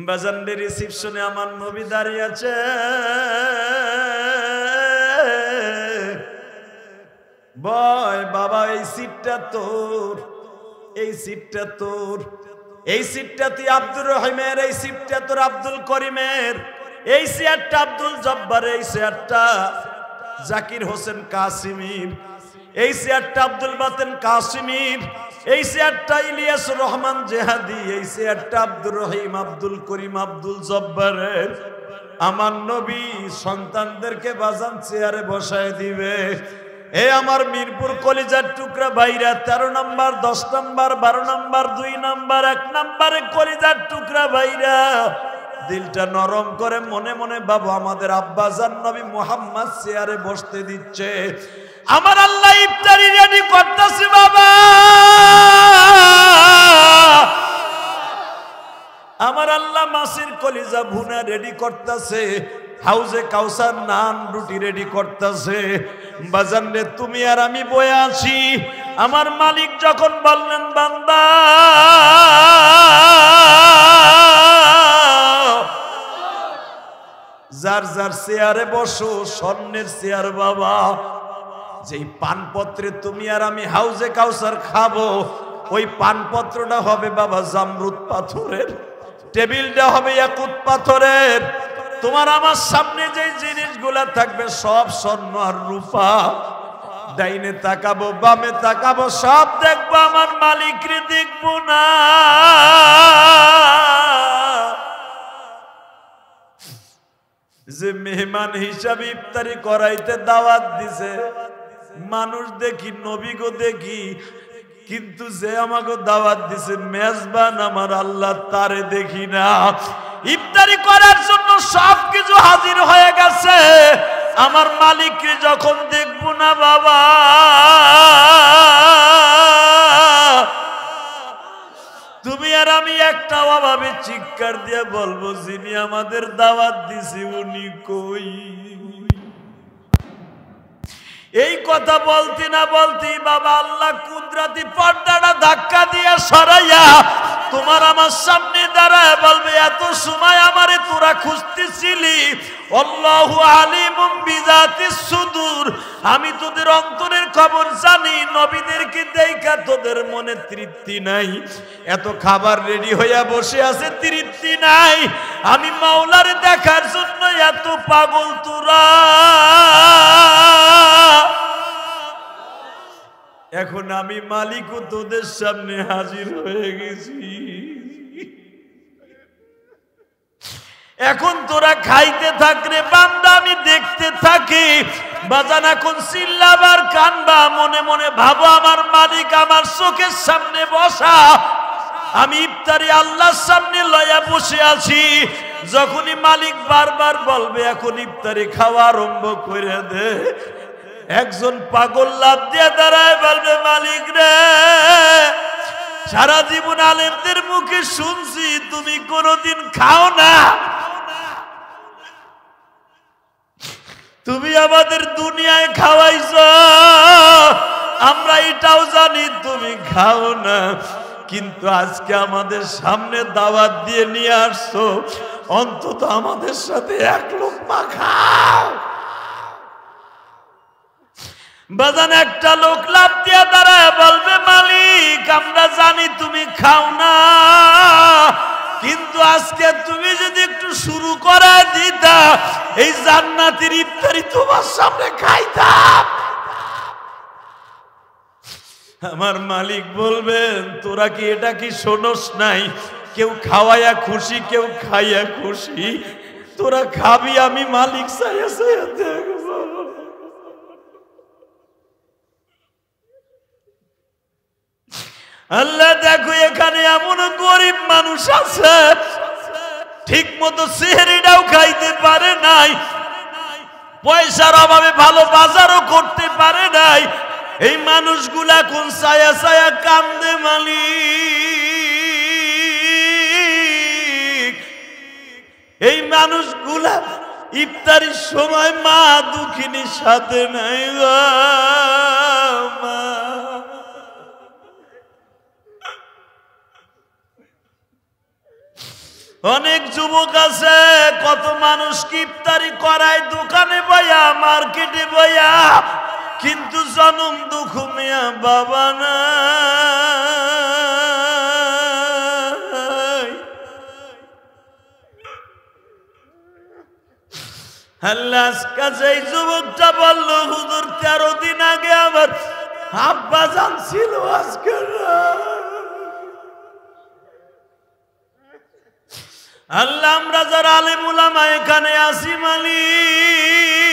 বাজানরে রিসিপশনে আমার নবী দাঁড়িয়ে আছে। বয় বাবা, এই সিটটা তোর, এই সিটটা তোর, এই সিটটা তুই আব্দুর রহিমের, এই সিটটা তোর আব্দুল করিমের, এই চেয়ারটা আব্দুল জব্বারের, এই চেয়ারটা জাকির হোসেন কাসিমির, এই চেয়ারটা আব্দুল বাতেন কাসিমির, এই চেয়ারটা ইলিয়াসুর রহমান জেহাদি, এই চেয়ারটা আব্দুর রহিম, আব্দুল করিম, আব্দুল জব্বারের। আমার নবী সন্তানদেরকে বাজান চেয়ারে বসায় দিবে। এ আমার মিরপুর কলিজার টুকরা ভাইরা, 13 নম্বর, 10 নম্বর, 12 নম্বর, 2 নম্বর, 1 নম্বরে কলিজার টুকরা ভাইরা, দিলটা নরম করে মনে মনে বাবু, আমাদের আব্বাজান নবী মুহাম্মদ চেয়ারে বসতে দিচ্ছে। আমার আল্লাহ ইফতারি রেডি করতেছে বাবা, আমার আল্লাহ মাছের কলিজা ভুনা রেডি করতেছে, হাউজে কাউসার নান রুটি রেডি করতেছে। বাজান রে, তুমি আর আমি বয়ে আছি। আমার মালিক যখন বললেন বান্দা যার যার চেয়ারে বসো, স্বর্ণের চেয়ার বাবা, যেই পানপত্রে তুমি আর আমি হাউজে কাউসার খাবো, ওই পানপত্রটা হবে বাবা জামরুদ পাথরের, টেবিলটা হবে ইয়াকুত পাথরের। তোমার আমার সামনে যে জিনিসগুলা থাকবে সব স্বর্ণ আর রূপা। ডাইনে তাকাবো, বামে তাকাবো, সব দেখবো, আমার মালিকরে দেখবো না। যে মেহমান হিসাবে ইফতারি করাইতে দাওয়াত দিছে, মানুষ দেখি, নবী গো দেখি, কিন্তু যে আমাকে দাওয়াত দিছে মেজবান আমার আল্লাহ, তারে দেখি না। ইফতারি করার জন্য সবকিছু হাজির হয়ে গেছে, আমার মালিককে যখন দেখবো না বাবা, তুমি আর আমি একটা অভাবে চিৎকার দিয়ে বলবো, যিনি আমাদের দাওয়াত দিছে উনি কই? এই কথা বলতে না বলতেই বাবা আল্লাহ কুদরতি পর্দাটা ধাক্কা দিয়ে সরাইয়া তোমার আমার সামনে দাঁড়ায় বলবে, এত সময় আমারে তোরা খুঁজতেছিলি, আল্লাহু আলিমুম বিজাতিস সুদূর, আমি তোদের অন্তরের খবর জানি। নবীদেরকে দেখা তোদের মনে তৃপ্তি নাই, এত খাবার রেডি হইয়া বসে আছে, তৃপ্তি নাই। আমি মাওলারে দেখার জন্য এত পাগল তোরা। এখন আমি মালিকও তোদের সামনে হাজির হয়ে গেছি। এখন তোরা খাইতে থাক রে বান্দা, আমি দেখতে থাকি। বাজান এখন চিল্লাবার কানবা, মনে মনে ভাবো আমার মালিক আমার চোখের সামনে বসা, আমি ইফতারি আল্লাহর সামনে লয়া বসে আছি। যখনই মালিক বারবার বলবে এখন ইফতারি খাওয়া আরম্ভ করে দে, একজন পাগল লাফ দিয়ে দাঁড়ায় বলবে, মালিক রে, সারা জীবন আলেমদের মুখে শুনছি তুমি কোনোদিন খাও না, তুমি আমাদের দুনিয়ায় খাওয়াইছ, আমরা এটাও জানি তুমি খাও না, কিন্তু আজকে আমাদের সামনে দাওয়াত দিয়ে নিয়ে আসছো, অন্তত আমাদের সাথে এক লোকমা খাও। বাজান একটা লোক লাফ দিয়ে দাঁড়ায় বলবে, মালিক আমরা জানি তুমি খাও না, কিন্তু আজকে তুমি যদি একটু শুরু করে দিতা, এই জান্নাতের ইফতারি তোমার সামনে খাইতাম। আমার মালিক বলবেন, তোরা কি এটা কি শোনস নাই, কেউ খাওয়াইয়া খুশি, কেউ খাইয়া খুশি, তোরা খাবি, আমি মালিক চাইয়া চাইয়া দেখবো। আল্লাহ দেখো, এখানে এমন গরিব মানুষ আছে ঠিক মতো সেহরিটাও খাইতে পারে নাই, পয়সার অভাবে ভালো বাজারও করতে পারে নাই। এই মানুষগুলা কোন ছায়া ছায়া কান্দে মালিক। এই মানুষগুলা ইফতারির সময় মা দুঃখিনীর সাথে নাই গো মা। অনেক যুবক আছে কত মানুষ ইফতারি করায় দোকানে বইয়া মার্কেটে বইয়া, কিন্তু জনম দুঃখ মিয়া বাবা না। আল্লাহ কাছে এই যুবকটা বলল, হুজুর 13 দিন আগে আমার আব্বা জান ছিল, আজকে আল্লাহ আমরা যারা আলেম উলামা এখানে আসি মালিক,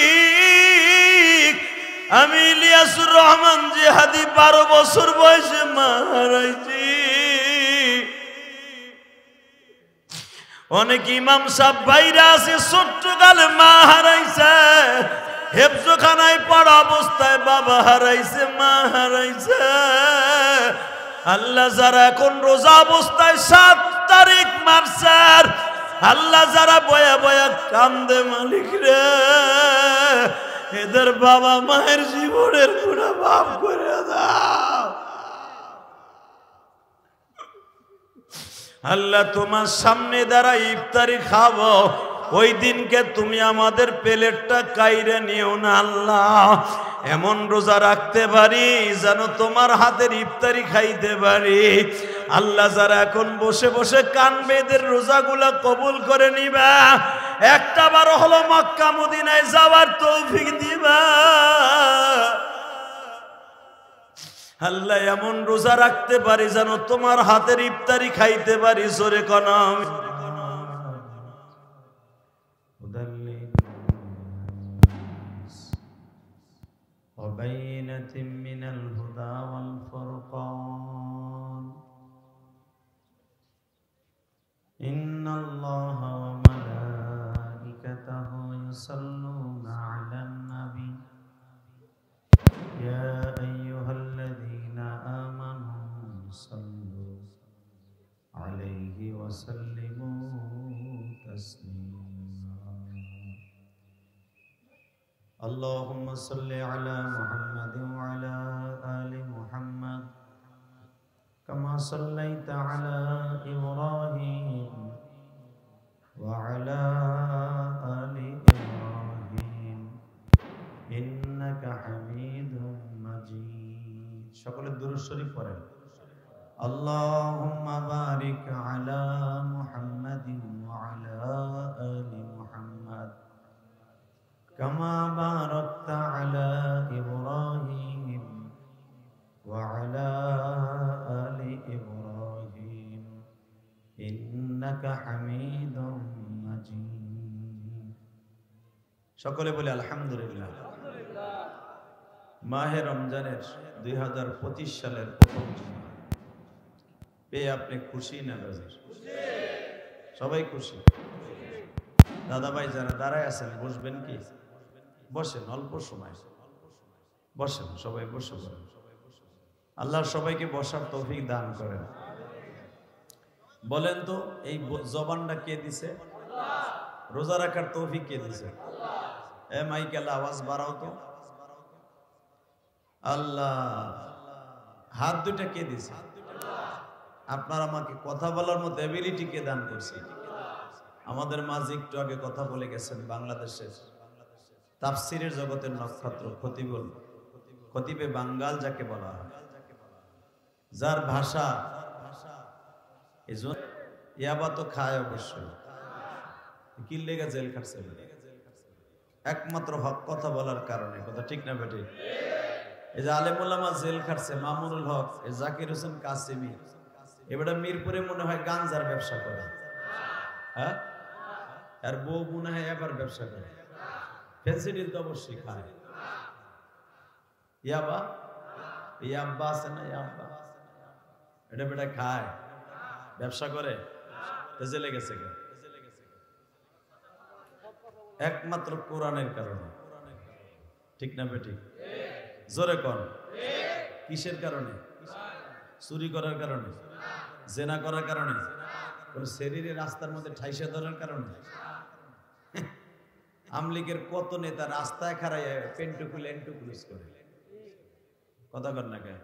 আমি ইলিয়াসুর রহমান জিহাদি 12 বছর বয়সে মা হারাইছি। অনেক ইমাম সাহেব ভাইরা আছে ছোট্ট কালে মা হারাইছে, হেফজখানায় পড়া অবস্থায় বাবা হারাইছে, মা হারাইছে। আল্লাহ যারা এখন রোজা অবস্থায় 7 তারিখ মার্চের, আল্লাহ যারা বয়া বয়া কান্দে মালিক রে, এদের বাবা মায়ের জীবনের গুনাহ মাফ করে দাও। আল্লাহ তোমার সামনে দ্বারা ইফতারি খাবো, ওই দিনকে তুমি আমাদের প্লেটটা কাইরে নিও না আল্লাহ। এমন রোজা রাখতে পারি যেন তোমার হাতের ইফতারি খাইতে পারি। আল্লাহ যারা এখন বসে বসে কানবে, এদের রোজাগুলা কবুল করে নিবা। একটা বার হলো মক্কা মদিনায় যাওয়ার তৌফিক দিবা আল্লাহ। এমন রোজা রাখতে পারি যেন তোমার হাতের ইফতারি খাইতে পারি। জোরে কনাম وبينة من الهدى والفرقان إن الله وملائكته يصلون على النبي يا أيها الذين آمنوا صلوا عليه وسلموا تسليما اللهم صل على محمد وعلى آل محمد كما صليت على إبراهيم وعلى آل إبراهيم إنك حميد مجيد সকলে দুরূদ শরীফ পড়েন اللهم بارك على محمد وعلى آل محمد كما باركت على إبراهيم وعلى آل إبراهيم إنك حميد مجيد সকলে বলে আলহামদুলিল্লাহ। মাহে রমজানের 2025 সালের প্রথম জুমা পেয়ে আপনি খুশি না বেজার? সবাই খুশি। দাদা ভাই যারা দাঁড়ায় আছেন বসবেন কি? বসেন, অল্প সময় বসেন, সবাই বসে পড়েন। আল্লাহ সবাইকে বসার তৌফিক দান করেন। বলেন তো এই জবানটা কে দিছে? রোজা রাখার তৌফিক কে দিছে? এ মাইকেল আওয়াজ বাড়াও তো। আল্লাহ। হাত দুইটা কে দিছে? আপনার আমাকে কথা বলার মতো এবিলিটি কে দান করছে? আমাদের মাঝে একটু আগে কথা বলে গেছেন বাংলাদেশের তাফসিরের জগতের নক্ষত্র খতিবে বাঙ্গাল যাকে বলা হয়, যার ভাষা ইয়াবা তো খায় অবশ্যই, কি লেগে জেল খাটছে একমাত্র হক কথা বলার কারণে। কথা ঠিক না বেটি? এই যে আলেম ওলামা জেল খাটছে, মামুনুল হক, জাকির হোসেন কাসিমি, এবারে মিরপুরে মনে হয় গাঞ্জার ব্যবসা করে। হ্যাঁ, আর বউ মনে হয় এবার ব্যবসা করে। ফেন্সিডিল তো অবশ্যই খায়। ইয়াবা আছে না, ইয়াবা এটা বেটা খায়, ব্যবসা করে, জেলে গেছে। একমাত্র কোরআনের কারণে। ঠিক না বেটি? জোরে কর। কিসের কারণে? চুরি করার কারণে, জেনা করার কারণে, কোন শরীরে রাস্তার মধ্যে ঠাইসা ধরার কারণে। আমলিগের কত নেতা রাস্তায় খাড়ায় পেন্টু খুলে এন্টুকুলুস করে। কথা কর না কেন?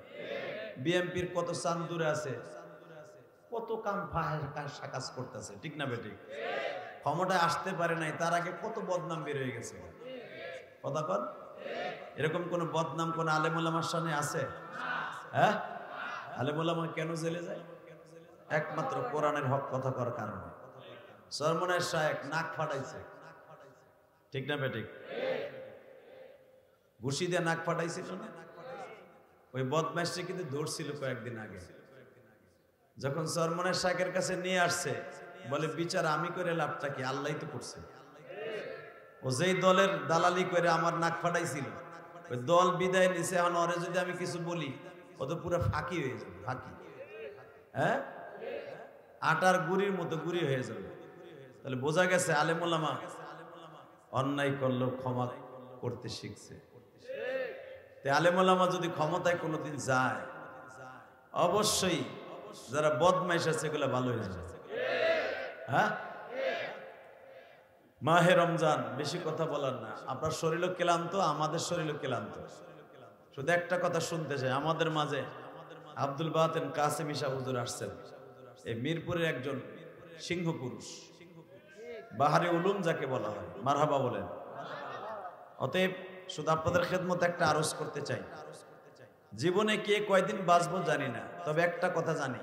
বিএমপির কত চান্দুরে আছে, কত কাম কাজ করতেছে, ঠিক না বেঠিক? ক্ষমতায় আসতে পারে নাই, তার আগে কত বদনাম বের হয়ে গেছে। কথা কন, এরকম কোন বদনাম কোন আলেম ওলামার সামনে আছে? হ্যাঁ, আলেম ওলামা কেন জেলে যায়? একমাত্র কোরআনের হক কথা করার কারণে। সরমনের শায়েখ নাক ফাটাইছে, ঠিক না বেঠিক? ঘুষি দিয়ে নাক ফাটাইছিল না? ওই বদমাইশটি কিন্তু ধরছিল কয়েকদিন আগে। যখন সরমনের শায়েখের কাছে নিয়ে আসছে, বলে বিচার আমি করে লাভটা কি, আল্লাহই তো করছে। ও যেই দলের দালালি করে আমার নাক ফাটাইছিল, ওই দল বিদায় নিছে। এখন ওরে যদি আমি কিছু বলি, ও তো পুরো ফাঁকি হয়ে যাবে, ফাঁকি। হ্যাঁ, আটার গুড়ির মতো গুড়ি হয়ে যাবে। তাহলে বোঝা গেছে আলেম ওলামা অন্যায় করলেও ক্ষমা করতে শিখছে। আলেম ওলামা যদি ক্ষমতায় কোনোদিন যায়, অবশ্যই যারা বদমাইশ আছে এগুলো ভালো হয়ে যাবে। হ্যাঁ, মাহে রমজান, বেশি কথা বলার না। আপনার শরীরও ক্লান্ত, আমাদের শরীরও ক্লান্ত। শুধু একটা কথা শুনতে চাই, আমাদের মাঝে আব্দুল বাতেন কাসেমি সাহেব হুজুর আসছেন। এই মিরপুরের একজন সিংহ পুরুষ, বাহারে উলুম যাকে বলা হয়, মারহাবা বলেন। অতএব শুধু আপনাদের খেদমতে একটা আরজ করতে চাই, জীবনে কে কয়দিন বাঁচবো জানি না, তবে একটা কথা জানি,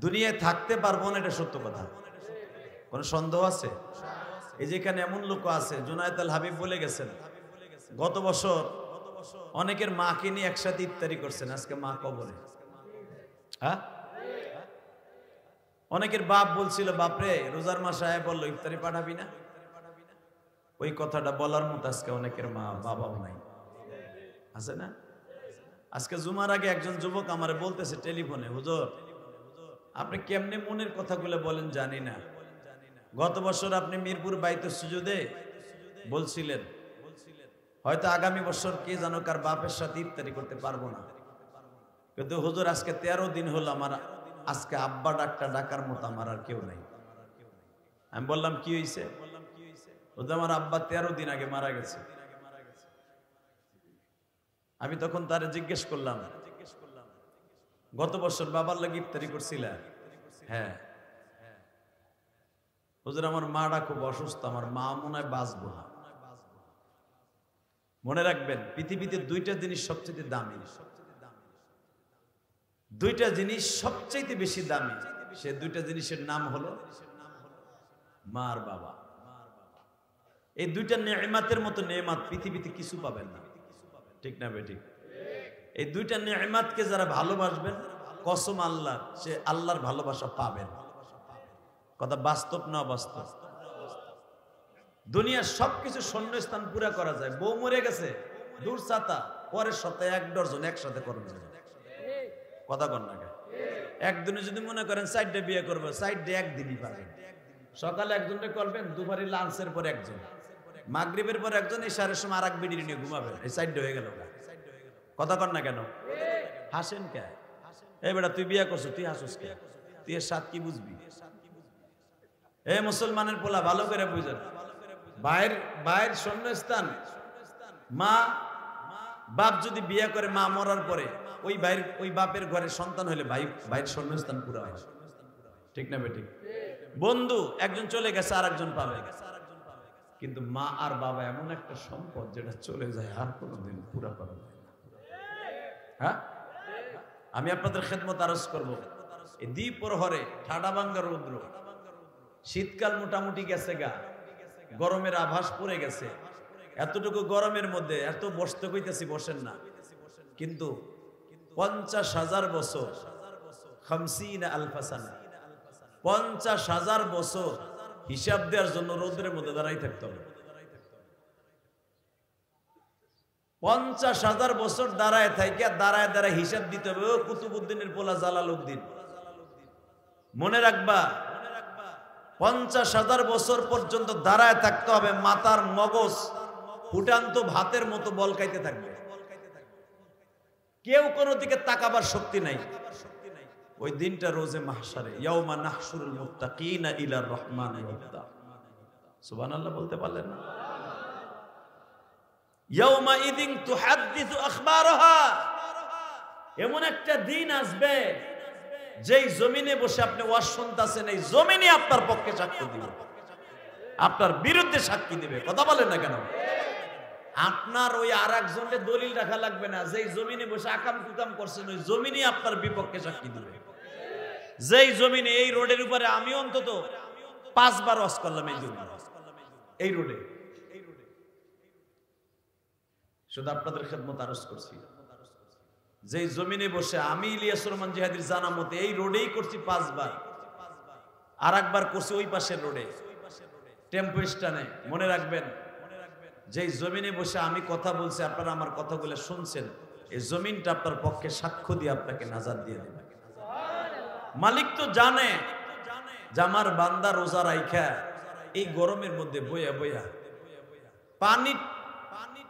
দুনিয়ায় থাকতে পারবো না, এটা সত্য কথা। কোন সন্দেহ আছে? এই যেখানে এমন লোক আছে, জুনায়েদ আল হাবিব বলে গেছেন, গত বছর অনেকের মাকে নিয়ে একসাথে ইফতারি করছেন, আজকে মা কবরে। হ্যাঁ, অনেকের বাপ বলছিল, বাপরে রোজার মাস আয় বললো ইফতারি পাঠাবি না। ওই কথাটা বলার মতো আজকে অনেকের মা বাবাও নাই, আছে না? আজকে জুমার আগে একজন যুবক আমারে বলতেছে টেলিফোনে, হুজুর আপনি কেমনে মনের কথাগুলো বলেন জানি না, গত বছর আপনি মিরপুর বাইতুস সুজুদে বলছিলেন হয়তো আগামী বছর কে জানো কার বাপের সাথে ইফতারি করতে পারবো না, কিন্তু হুজুর আজকে 13 দিন হলো আমার আজকে আব্বা ডাকার মতো আমার আর কেউ নাই। আমি বললাম কি হয়েছে? আমার আব্বা 13 দিন আগে মারা গেছে। আমি তখন তারে জিজ্ঞেস করলাম, গত বছর বাবার লাগি ইফতারি করছিল? হ্যাঁ। হুজুর আমার মাটা খুব অসুস্থ, আমার মা মনে হয় বাঁচবো না। মনে রাখবেন, পৃথিবীতে দুইটা জিনিস সবচেয়ে দামি, দুইটা জিনিস সবচেয়ে বেশি দামি, সে দুইটা জিনিসের নাম হলো মা আর বাবা। এই দুইটা নেয়ামতের মতো নেয়ামত পৃথিবীতে কিছু পাবেন না, ঠিক না বেঠিক? এই দুইটা নেয়ামতকে যারা ভালোবাসবেন, কসম আল্লাহ, সে আল্লাহর ভালোবাসা পাবেন। কথা বাস্তব না বাস্তব? দুনিয়ার সবকিছু শূন্যস্থান পুরা করা যায়। বউ মরে গেছে, দূর ছাতা, পরের সপ্তাহে 1 ডজন একসাথে করবেন। কথা কন না? একদিনে যদি মনে করেন 4টে বিয়ে করবো, 4টে একদিনই পাবেন। সকালে একজনকে করবেন, দুপুরে লাঞ্চের পর একজন, মাগরিবের পর একজন, ইশারের সময় আর এক বিড়ি নিয়ে ঘুমাবেন। এই 4টে হয়ে গেল। কথা কন না কেন? হাসেন কে? এই বেটা তুই বিয়ে করছো, তুই হাসুস কে? তুই এর সাথ কি বুঝবি? এ মুসলমানের পোলা, ভালো করে বুঝেন, ভাইয়ের শূন্যস্থান মা। বাপ যদি বিয়ে করে, মা মরার পরে ওই বাপের ঘরে সন্তান হলে ভাইয়ের শূন্যস্থান পুরো হয়, ঠিক না বেঠিক? বন্ধু একজন চলে গেছে, আর একজন পাবে। কিন্তু মা আর বাবা এমন একটা সম্পদ যেটা চলে যায়, আর কোনোদিন পুরা করা যায় না। হ্যাঁ, আমি আপনাদের খেদমত আরজ করবো, এই দ্বিপ্রহরে ঠাডা ভাঙ্গা রৌদ্র, শীতকাল মোটামুটি গেছে গা, গরমের আভাস পড়ে গেছে। এতটুকু গরমের মধ্যে এত বসতে কইতেছি, বসেন না। কিন্তু 50,000 বছর, 50,000 সানা, 50,000 বছর হিসাব দেওয়ার জন্য রোদ্রের মধ্যে দাঁড়াই থাকতে হবে। 50,000 বছর দাঁড়ায় থাকে, দাঁড়ায় হিসাব দিতে হবে। ও কুতুবউদ্দিনের পোলা জালালউদ্দিন, মনে রাখবা, 50,000 বছর পর্যন্ত দাঁড়ায় থাকতে হবে। মাথার মগজ ফুটান্ত ভাতের মতো বলকাইতে থাকবে, কেউ কোনো দিকে তাকাবার শক্তি নাই। ওই দিনটা রোজে মাহশারে, ইয়াউমা নাহশুরুল মুত্তাকিনা ইলার রহমানি ওফদা। সুবহানাল্লাহ বলতে পারলেন না? ইয়াউমা ইদিন তুহাদ্দিসু আখবারাহা, এমন একটা দিন আসবে যেই জমিনে বসে আপনি ওয়াজ শুনতেছেন এই জমিনে আপনার পক্ষে সাক্ষ্য দিবে, আপনার বিরুদ্ধে সাক্ষী দিবে। কথা বলেন না কেন? আপনার ওই আর একজনের দলিল রাখা লাগবে না। যেই জমিনে বসে আকাম কুকাম করছেন ওই জমিনে আপনার বিপক্ষে সাক্ষী দিবে। যেই জমিনে, এই রোডের উপরে আমি অন্তত 5 বার ওয়াজ করলাম এই জমিনে, এই রোডে, শুধু আপনাদের খেদমত আরজ করছি। যেই জমিনে বসে আমি ইলিয়াস রহমান জিহাদির জানা মতে এই রোডেই করছি 5 বার, আর একবার করছি ওই পাশের রোডে টেম্পো স্ট্যান্ডে। মনে রাখবেন, যেই জমিনে বসে আমি কথা বলছি আপনারা আমার কথাগুলো শুনছেন, এই জমিনটা আপনার পক্ষে সাক্ষ্য দিয়ে আপনাকে নাজাত দিয়ে দেবে। মালিক তো জানে যে আমার বান্দা রোজা রাইখা এই গরমের মধ্যে বইয়া বইয়া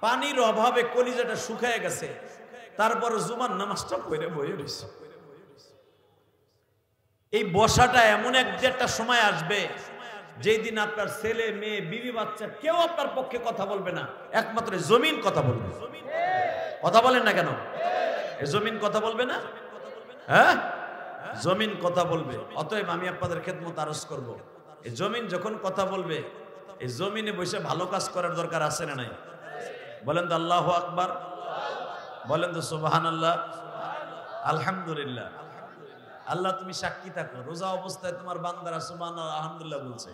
পানির অভাবে কলিজাটা শুকায় গেছে, তারপর জুমার নামাজটা পড়ে বইয়ে রয়েছে। এই বসাটা এমন একটা সময় আসবে যেই দিন আপনার ছেলে মেয়ে বিবি বাচ্চা কেউ আপনার পক্ষে কথা বলবে না, একমাত্র জমিন কথা বলবে। কথা বলেন না কেন? এই জমিন কথা বলবে না? হ্যাঁ, জমিন কথা বলবে। অতএব আমি আপনাদের খেদমত আরজ করব, এই জমিন যখন কথা বলবে এই জমিনে বসে ভালো কাজ করার দরকার আছে না নাই? বলেন তো আল্লাহু আকবার, বলেন তো সুবহানাল্লাহ, আলহামদুলিল্লাহ। আল্লাহ তুমি সাক্ষী থাকো, রোজা অবস্থায় তোমার বান্দারা সুবহানাল্লাহ আলহামদুলিল্লাহ বলছে,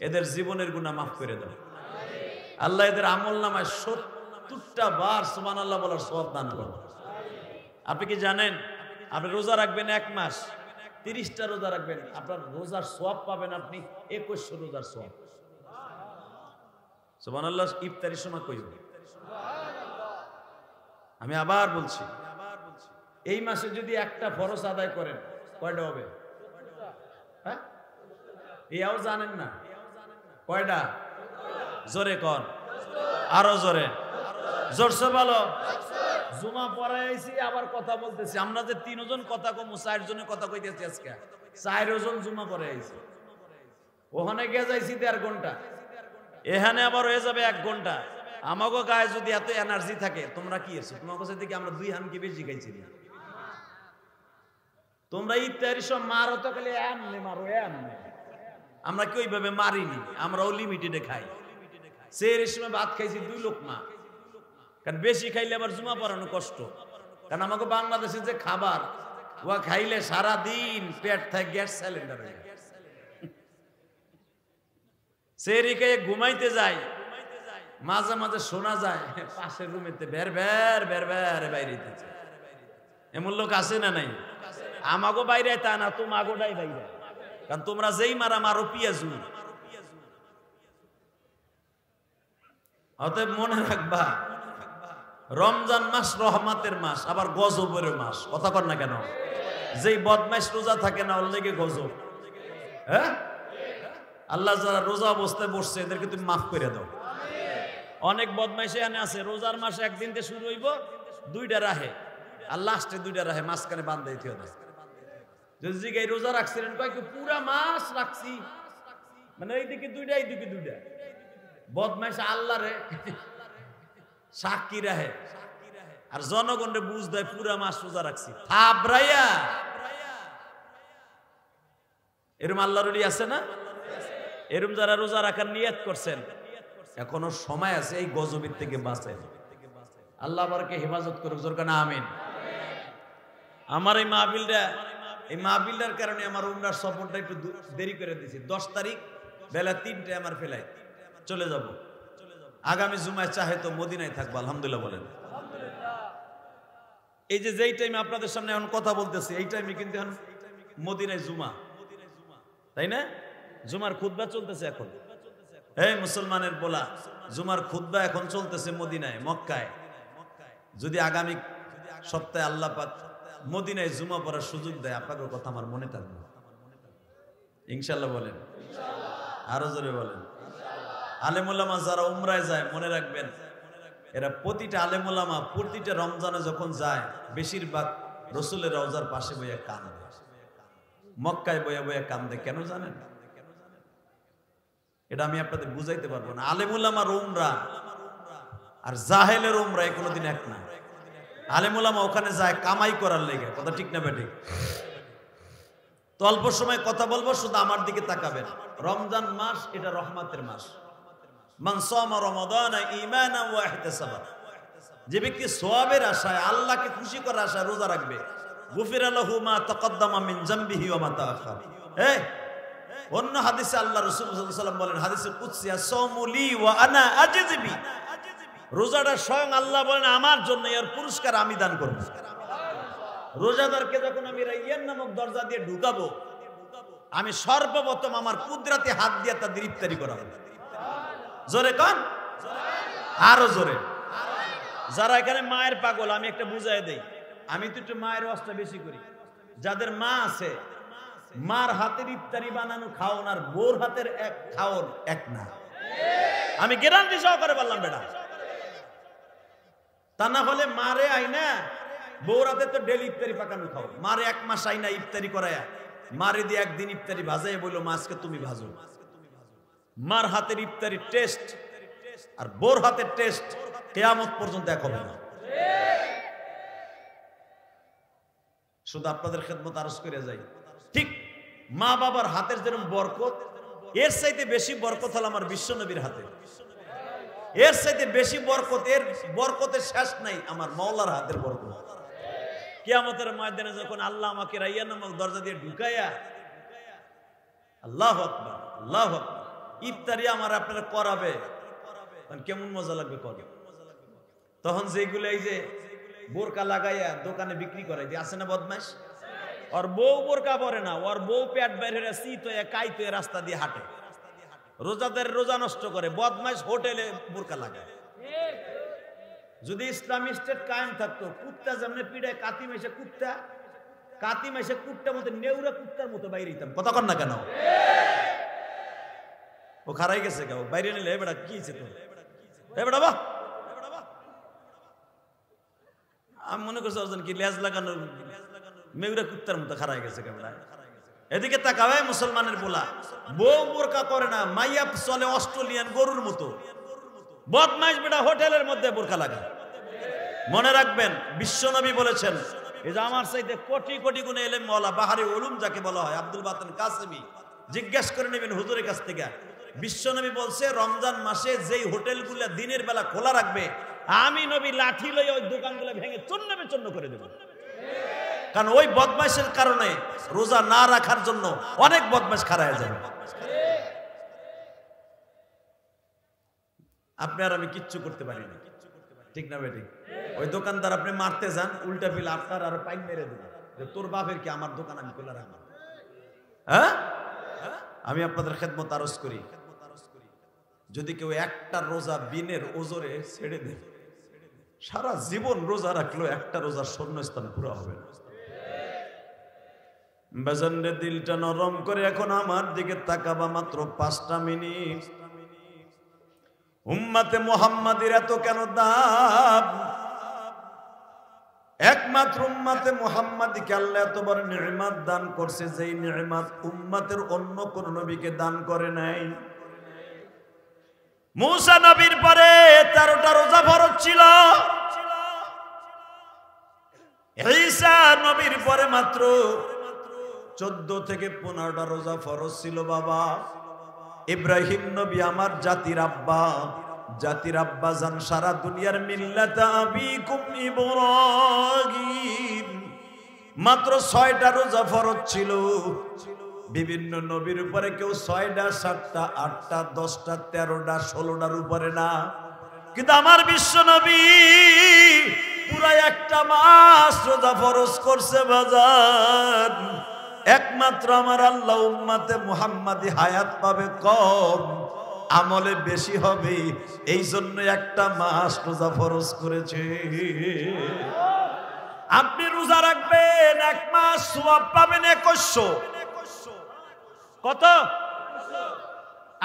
এদের জীবনের গুনাহ মাফ করে দাও। আল্লাহ এদের আমল নামায় 70টা বার সুবহানাল্লাহ বলার সওয়াব দান করো। আপনি কি জানেন, আপনি রোজা রাখবেন 1 মাস, 30টা রোজা রাখবেন, আপনার রোজার সওয়াব পাবেন আপনি 2100 রোজার সওয়াব। সুবহানাল্লাহ। ইফতারির সময় কইব, আমি আবার বলছি, এই মাসে যদি একটা ফরজ আদায় করেন কয়টা হবে? হ্যাঁ, এও জানেন না কয়টা? জোরে কন, আরো জোরে, জোরসে বলো। জুমা পড়াইছি আবার কথা বলতেছি। আমরা যে 3 জন কথা কম, 4 জনে কথা কইতেছি আজকে। 4 জন জুমা পড়াইছি, ওখানে গিয়ে যাইছি 1.5 ঘন্টা, এখানে আবার হয়ে যাবে 1 ঘন্টা। আমাগো গায়ে যদি এত এনার্জি থাকে, তোমরা কি আছো? তোমার কাছে দেখি আমরা 2 হানকি বেশি খাইছি না। তোমরা ইত্যাদি সব মারো তো খালি এমনি মারো, এমনি। আমরা কি ওইভাবে মারিনি, আমরাও লিমিটেডে খাই। সেই সময় ভাত খাইছি 2 লোকমা, কারণ বেশি খাইলে আবার জুমা পড়ানো কষ্ট। কারণ আমাকে বাংলাদেশে যে খাবার, ওয়া খাইলে সারা দিন পেট থাকে গ্যাস সিলিন্ডার হয়ে যায়। সেরি খেয়ে ঘুমাইতে যায়, মাঝে মাঝে শোনা যায় পাশের রুমেতে বের বের বের বের বাইরে দিতেছে। এমন লোক আছে না নাই? আমাগো বাইরে তা না, তোমাগোটাই বাইরে। কারণ তোমরা যেই মারা মারো পিয়াজু। অতএব মনে রাখবা, রমজান মাস রহমতের মাস, আবার গজবের মাস। কথা কর না কেন? যেই বদমাইশ রোজা থাকে না ওর লেগে গজব। হ্যাঁ, আল্লাহ যারা রোজা অবস্থায় বসছে এদেরকে তুমি মাফ করে দাও। অনেক বদমাইশ এখানে আছে, রোজার মাস একদিন থেকে শুরু হইব, 2টা রাহে, আর লাস্টে 2টা রাহে, মাঝখানে বান্ধাই থিও না। যদি জিগাই রোজা রাখছিলেন, কয় কি পুরা মাস রাখছি, মানে এইদিকে 2টা এইদিকে 2টা। বদমাইশ আল্লাহ রে সাক্ষী রাহে, আর জনগণরে বুঝ দেয় পুরা মাস রোজা রাখছি। থাবরাইয়া এরম আল্লাহর ওলি আছে না? এরম যারা রোজা রাখার নিয়ত করছেন, এখনো সময় আছে, এই গজবের থেকে বাঁচেন। আল্লাহ আমাকে হেফাজত করুক, জোরকার না আমিন। আমার এই মাহফিলটার কারণে আমার উমরার সফরটা একটু দেরি করে দিয়েছি। 10 তারিখ বেলা 3টায় আমার ফেলাই চলে যাব। আগামী জুমায় চাহে তো মদিনায় থাকবো, আলহামদুলিল্লাহ বলেন। এই যে যেই টাইমে আপনাদের সামনে এখন কথা বলতেছি, এই টাইমে কিন্তু এখন মদিনায় জুমা, তাই না? জুমার খুতবা চলতেছে এখন। এই মুসলমানের বলা, জুমার খুতবা এখন চলতেছে মদিনায়, মক্কায়। যদি আগামী সপ্তাহে আল্লাহ পাক মদিনায় জুমা পড়ার সুযোগ দেয়, আপনাদের কথা আমার মনে থাকবে ইনশাআল্লাহ। বলেন আরো জোরে বলেন। আলেমুলামা যারা উমরায় যায়, মনে রাখবেন, এরা প্রতিটা আলেমুলামা প্রতিটা রমজানে যখন যায়, বেশিরভাগ রসুলের রওজার পাশে বইয়া কান্দে, মক্কায় বইয়া বইয়া কান্দে। কেন জানেন? এটা আমি আপনাদের বুঝাইতে পারবো না। আলেমুলামার উমরা আর জাহেলের উমরা কোনোদিন এক না। আলেমুলামা ওখানে যায় কামাই করার লেগে, কথা ঠিক না বেঠিক? তো অল্প সময় কথা বলবো, শুধু আমার দিকে তাকাবেন। রমজান মাস এটা রহমতের মাস। মান সামা রমাদান ঈমানান ওয়া ইহতিসাবান, যে ব্যক্তি সওয়াবের আশায়, আল্লাহকে খুশি করার আশায় রোজা রাখবে, গুফিরা লাহু মা তাকাদ্দামা মিন যামবিহি ওয়া মা তাআখার। অন্য হাদিসে আল্লাহ রাসূল সাল্লাল্লাহু আলাইহি ওয়াসাল্লাম বলেন, হাদিসে কুদসি, আস-সাওমু লি ওয়া আনা আজজি বি, রোজাটা স্বয়ং আল্লাহ বলেন আমার জন্য, এর পুরস্কার আমি দান করব। রোজাদারকে যখন আমি রাইয়ান নামক দরজা দিয়ে ঢুকাবো, আমি সর্বপ্রথম আমার কুদরতি হাত দিয়ে তাদের ইফতারি করাবো। জোরে কান, আরো জোরে। যারা এখানে মায়ের পাগল, আমি একটা বুঝাই দেই, আমি তো একটু মায়ের ওয়াজটা বেশি করি। যাদের মা আছে, মার হাতের ইফতারি বানানো খাওন আর বোর হাতের এক খাওন এক না। আমি গ্যারান্টি সহকারে বললাম বেটা, তা না হলে মারে আইনা বউর হাতে তো ডেলি ইফতারি পাকানো খাও, মারে এক মাস আইনা ইফতারি করায়া মারে দিয়ে একদিন ইফতারি ভাজাই বললো মাছকে তুমি ভাজো। মার হাতের ইফতারি টেস্ট আর বোর হাতের টেস্ট কিয়ামত পর্যন্ত এক হবে না। শুধু আপনাদের খেদমত আরজ করে যাই, ঠিক মা বাবার হাতের যেরকম বরকত, এর চাইতে বেশি বরকত হল আমার বিশ্ব নবীর হাতে। এর চাইতে বেশি বরকত, এর বরকতের শেষ নাই আমার মাওলার হাতের বরকত। কিয়ামতের ময়দানে যখন আল্লাহ আমাকে রাইয়ান নামক দরজা দিয়ে ঢুকাইয়া, আল্লাহু আকবার আল্লাহু আকবার, ইফতারি আমার আপনারা করাবে, কেমন মজা লাগবে কবে। তখন যেগুলো এই যে বোরকা লাগাইয়া দোকানে বিক্রি করে যে আছে না বদমাইশ, ওর বউ বোরকা পরে না, ওর বউ পেট বাইরে শীত হয়ে কাইত হয়ে রাস্তা দিয়ে হাঁটে, রোজাদের রোজা নষ্ট করে। বদমাইশ হোটেলে বোরকা লাগায়। যদি ইসলামী স্টেট কায়েম থাকতো, কুত্তা যেমন পিড়ায় কাতি মেশে কুত্তা, কাতি মেশে কুত্তার মতো নেউরা কুত্তার মতো বাইরে দিতাম। কথা কর না কেন? ও খারাই গেছে কেউ বাইরে নিলে, বেটা কি তো বেটা বাহ, আমি মনে করছি অর্জন কি লেজ লাগানোর মেউরা কুত্তার মতো খারাই গেছে কেমন। এদিকে তাকাবে মুসলমানের বলা, বউ বোরকা করে না, মাইয়া চলে অস্ট্রেলিয়ান গরুর মতো। বদমাইশ বেটা হোটেলের মধ্যে বোরকা লাগায়। মনে রাখবেন বিশ্বনবী বলেছেন, এই যে আমার চাইতে কোটি কোটি গুণে এলেম ওয়ালা বাহারি উলুম যাকে বলা হয়, আব্দুল বাতেন কাসেমি, জিজ্ঞেস করে নেবেন হুজুরের কাছ থেকে। বিশ্বনবী বলছে, রমজান মাসে যেই হোটেলগুলো দিনের বেলা খোলা রাখবে, আমি নবী লাঠি লইয়া ওই দোকানগুলো ভেঙে চূর্ণ বিচূর্ণ করে দেব। কারণ ওই বদমাইশের কারণে রোজা না রাখার জন্য অনেক বদমাইশ খারায় যাবে। আপনি আর আমি কিচ্ছু করতে পারি না, ঠিক না বেটি? ওই দোকানদার আপনি মারতে যান, উল্টা ফিল আপনার আর পাইন মেরে দেবেন যে তোর বাপের কি আমার দোকান আমি খোলা রাখবো। হ্যাঁ, আমি আপনাদের খেদমত আরজ করি, যদি কেউ একটা রোজা বিনের ওজরে ছেড়ে দেয়, সারা জীবন রোজা রাখলো একটা রোজার শূন্যস্থান পুরো হবে না। বেজানরে দিলটা নরম করে এখন আমার দিকে তাকাবা, মাত্র 5টা মিনিট। উম্মতে মুহাম্মাদের এত কেন দাম? একমাত্র উম্মতে মুহাম্মাদীকে আল্লাহ এত বড় নিয়ামত দান করছে, যেই নিয়ামত উম্মতের অন্য কোন নবীকে দান করে নাই। মুসা নবীর পরে 13টা রোজা ফরজ ছিল, ঈসা নবীর পরে মাত্র 14 থেকে 15টা রোজা ফরজ ছিল। বাবা ইব্রাহিম নবী আমার জাতির আব্বা, জাতির আব্বা জান, সারা দুনিয়ার মিল্লাত আবিকুম ইব্রাহিম, মাত্র 6টা রোজা ফরজ ছিল। বিভিন্ন নবীর উপরে কেউ 6টা, 7টা, 8টা, 10টা, 13টা, 16টার উপরে না, কিন্তু আমার বিশ্ব নবী পুরা একটা মাস রোজা ফরজ করছে বাজার। একমাত্র আমার আল্লাহ উম্মতে মুহাম্মাদি হায়াত পাবে কম, আমলে বেশি হবে, এই জন্য একটা মাস রোজা ফরজ করেছে। আপনি রোজা রাখবেন, এক মাস সওয়াব পাবেন 2100। কত?